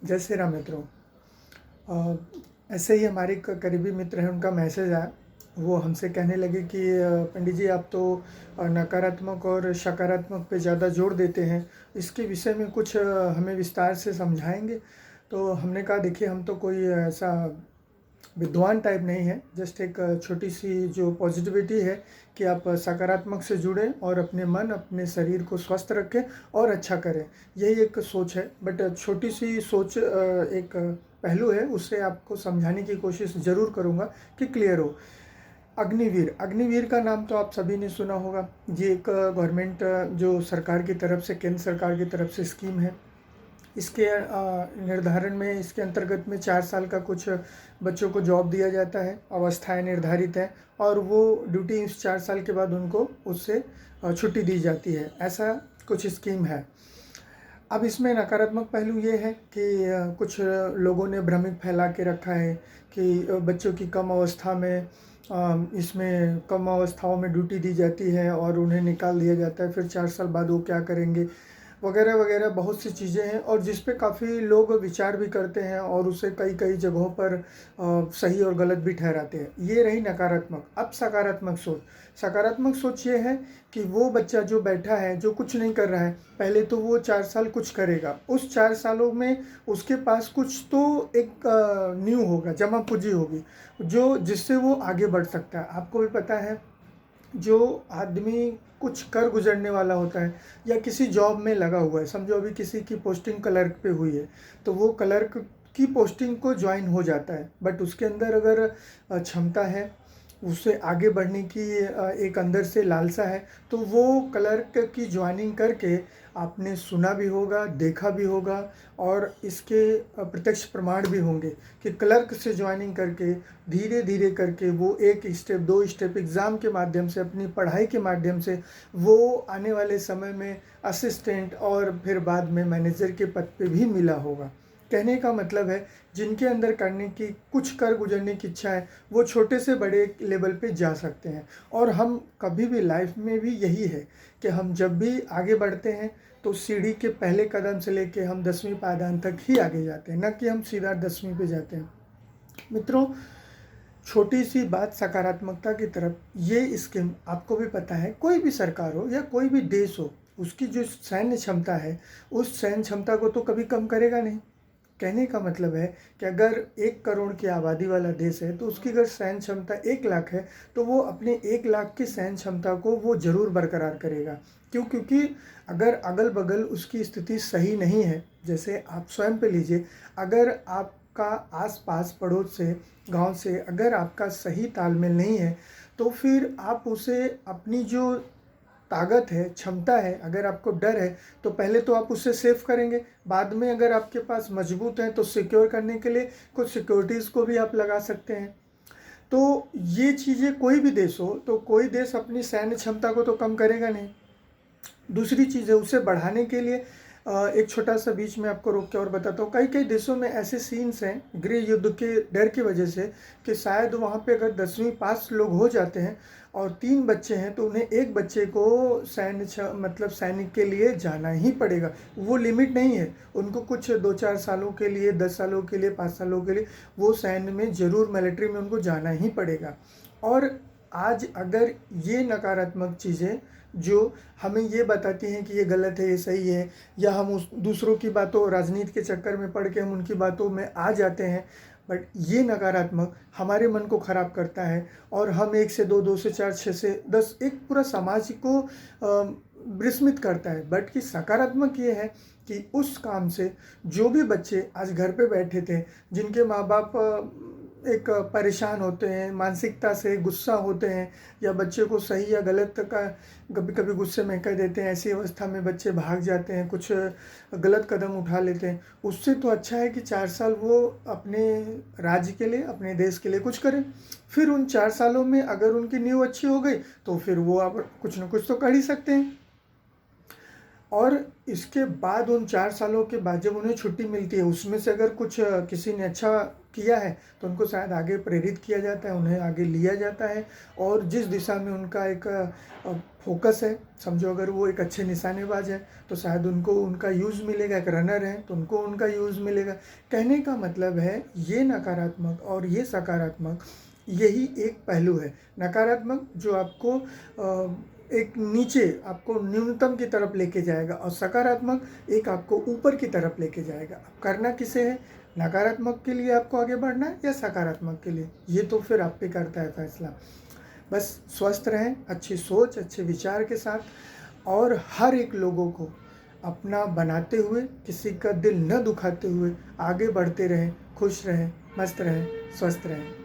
जय श्री राम मित्रों। अ, ऐसे ही हमारे एक करीबी मित्र हैं, उनका मैसेज आया। वो हमसे कहने लगे कि पंडित जी आप तो नकारात्मक और सकारात्मक पे ज़्यादा जोर देते हैं, इसके विषय में कुछ हमें विस्तार से समझाएंगे। तो हमने कहा देखिए, हम तो कोई ऐसा विद्वान टाइप नहीं है, जस्ट एक छोटी सी जो पॉजिटिविटी है कि आप सकारात्मक से जुड़ें और अपने मन अपने शरीर को स्वस्थ रखें और अच्छा करें, यही एक सोच है। बट छोटी सी सोच एक पहलू है, उससे आपको समझाने की कोशिश ज़रूर करूँगा कि क्लियर हो। अग्निवीर, अग्निवीर का नाम तो आप सभी ने सुना होगा। ये एक गवर्नमेंट जो सरकार की तरफ से, केंद्र सरकार की तरफ से स्कीम है। इसके निर्धारण में, इसके अंतर्गत में 4 साल का कुछ बच्चों को जॉब दिया जाता है, अवस्थाएं निर्धारित हैं और वो ड्यूटी इस 4 साल के बाद उनको उससे छुट्टी दी जाती है, ऐसा कुछ स्कीम है। अब इसमें नकारात्मक पहलू ये है कि कुछ लोगों ने भ्रमित फैला के रखा है कि बच्चों की कम अवस्था में इसमें कम अवस्थाओं में ड्यूटी दी जाती है और उन्हें निकाल दिया जाता है, फिर 4 साल बाद वो क्या करेंगे, वगैरह वगैरह बहुत सी चीज़ें हैं और जिस पे काफ़ी लोग विचार भी करते हैं और उसे कई कई जगहों पर सही और गलत भी ठहराते हैं। ये रही नकारात्मक। अब सकारात्मक सोच, सकारात्मक सोच ये है कि वो बच्चा जो बैठा है, जो कुछ नहीं कर रहा है, पहले तो वो 4 साल कुछ करेगा, उस 4 सालों में उसके पास कुछ तो एक न्यू होगा, जमा पूंजी होगी जो जिससे वो आगे बढ़ सकता है। आपको भी पता है, जो आदमी कुछ कर गुजरने वाला होता है या किसी जॉब में लगा हुआ है, समझो अभी किसी की पोस्टिंग क्लर्क पे हुई है, तो वो क्लर्क की पोस्टिंग को ज्वाइन हो जाता है, बट उसके अंदर अगर क्षमता है, उसे आगे बढ़ने की एक अंदर से लालसा है, तो वो क्लर्क की ज्वाइनिंग करके, आपने सुना भी होगा, देखा भी होगा और इसके प्रत्यक्ष प्रमाण भी होंगे कि क्लर्क से ज्वाइनिंग करके धीरे धीरे करके वो एक स्टेप, 2 स्टेप एग्ज़ाम के माध्यम से, अपनी पढ़ाई के माध्यम से वो आने वाले समय में असिस्टेंट और फिर बाद में मैनेजर के पद पे भी मिला होगा। कहने का मतलब है, जिनके अंदर करने की, कुछ कर गुजरने की इच्छा है, वो छोटे से बड़े लेवल पे जा सकते हैं। और हम कभी भी लाइफ में भी यही है कि हम जब भी आगे बढ़ते हैं तो सीढ़ी के पहले कदम से लेके हम 10वीं पायदान तक ही आगे जाते हैं, न कि हम सीधा 10वीं पे जाते हैं। मित्रों, छोटी सी बात सकारात्मकता की तरफ, ये स्कीम आपको भी पता है, कोई भी सरकार हो या कोई भी देश हो, उसकी जो सैन्य क्षमता है, उस सैन्य क्षमता को तो कभी कम करेगा नहीं। कहने का मतलब है कि अगर 1 करोड़ की आबादी वाला देश है, तो उसकी अगर सैन्य क्षमता 1 लाख है, तो वो अपने 1 लाख की सैन्य क्षमता को वो ज़रूर बरकरार करेगा। क्यों? क्योंकि अगर अगल बगल उसकी स्थिति सही नहीं है, जैसे आप स्वयं पे लीजिए, अगर आपका आस पास पड़ोस से, गांव से अगर आपका सही तालमेल नहीं है, तो फिर आप उसे, अपनी जो ताकत है, क्षमता है, अगर आपको डर है, तो पहले तो आप उससे सेव करेंगे, बाद में अगर आपके पास मजबूत है तो सिक्योर करने के लिए कुछ सिक्योरिटीज़ को भी आप लगा सकते हैं। तो ये चीज़ें, कोई भी देश हो, तो कोई देश अपनी सैन्य क्षमता को तो कम करेगा नहीं। दूसरी चीज़ है, उसे बढ़ाने के लिए एक छोटा सा बीच में आपको रोक के और बताता हूँ, कई कई देशों में ऐसे सीन्स हैं गृह युद्ध के डर की वजह से कि शायद वहाँ पे अगर 10वीं पास लोग हो जाते हैं और 3 बच्चे हैं, तो उन्हें एक बच्चे को मतलब सैनिक के लिए जाना ही पड़ेगा। वो लिमिट नहीं है, उनको कुछ 2-4 सालों के लिए, 10 सालों के लिए, 5 सालों के लिए वो सैन्य में ज़रूर, मिलिट्री में उनको जाना ही पड़ेगा। और आज अगर ये नकारात्मक चीज़ें जो हमें ये बताती हैं कि ये गलत है, ये सही है, या हम उस दूसरों की बातों, राजनीति के चक्कर में पड़ के हम उनकी बातों में आ जाते हैं, बट ये नकारात्मक हमारे मन को ख़राब करता है और हम 1 से 2, 2 से 4, 6 से 10, एक पूरा समाज को विस्मित करता है। बट कि सकारात्मक ये है कि उस काम से जो भी बच्चे आज घर पे बैठे थे, जिनके माँ बाप एक परेशान होते हैं, मानसिकता से गुस्सा होते हैं, या बच्चे को सही या गलत का कभी कभी गुस्से में कह देते हैं, ऐसी अवस्था में बच्चे भाग जाते हैं, कुछ गलत कदम उठा लेते हैं। उससे तो अच्छा है कि 4 साल वो अपने राज्य के लिए, अपने देश के लिए कुछ करें। फिर उन 4 सालों में अगर उनकी नींव अच्छी हो गई, तो फिर वो अब कुछ ना कुछ तो कर ही सकते हैं। और इसके बाद उन 4 सालों के बाद जब उन्हें छुट्टी मिलती है, उसमें से अगर कुछ किसी ने अच्छा किया है, तो उनको शायद आगे प्रेरित किया जाता है, उन्हें आगे लिया जाता है और जिस दिशा में उनका एक फोकस है, समझो अगर वो एक अच्छे निशानेबाज हैं तो शायद उनको उनका यूज़ मिलेगा, एक रनर हैं तो उनको उनका यूज़ मिलेगा। कहने का मतलब है ये नकारात्मक और ये सकारात्मक, यही एक पहलू है। नकारात्मक जो आपको एक नीचे, आपको न्यूनतम की तरफ लेके जाएगा, और सकारात्मक एक आपको ऊपर की तरफ लेके जाएगा। अब करना किसे है, नकारात्मक के लिए आपको आगे बढ़ना है या सकारात्मक के लिए, ये तो फिर आप पे करता है फैसला। बस स्वस्थ रहें, अच्छी सोच, अच्छे विचार के साथ, और हर एक लोगों को अपना बनाते हुए, किसी का दिल न दुखाते हुए आगे बढ़ते रहें, खुश रहें, मस्त रहें, स्वस्थ रहें।